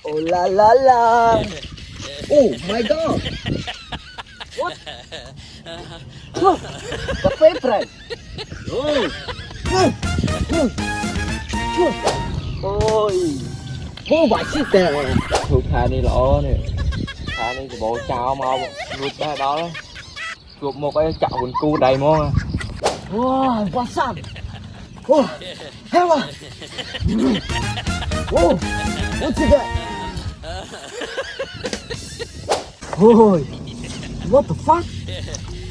Oh la la la. Oh my god. What? Look, the favorite. Oh. Ôi. Ô bà xí tè. Thuộc thà đi lọ nè. Thà đi thì bộ chào mau lụt ra đó đó. Lụt một cái chậu quần cu đầy món à. Wow, what's up? Oh, hell. Oh, what's that? Ôi, what the fuck?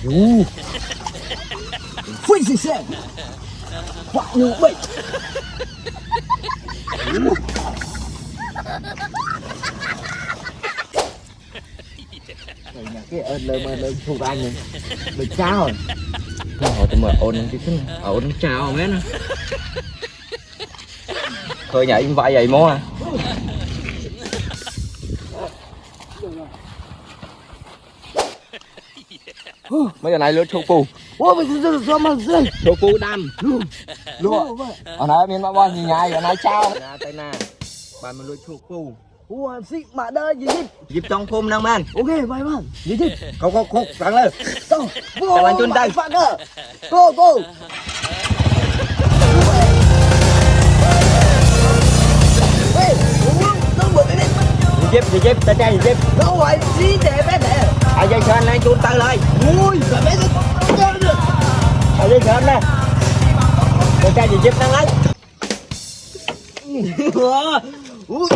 Ooh. Freeze this thing. What you wait? Cái lời thuộc anh này, lời chào rồi. Hồi tụi mình ôn cái thứ này, ôn chào mấy nè. Thôi nhảy vai vậy món à. Mấy giờ này lướt chô cu. Ôi, mày sao mà rơi? Chô cu đâm. Lúa. Ở đây miền Bắc Bộ nhìn nhai ở đây chào. Nè tay nè. Bạn mình lướt chô cu. Ủa, xị mà đợi gì gì? Dịp trong khung năng man. Ok, bye man. Gì gì? Khúc vặn lên. Go. Chào bạn chun tay. Go, go. Hey, don't bật lên. Gì dịp, tay trai gì dịp. Đâu phải gì để bé để. À dây sơn lên chun tay lên. Ui, giờ bé được. À dây sơn nè. Tay trai gì dịp năng lấy. Ui,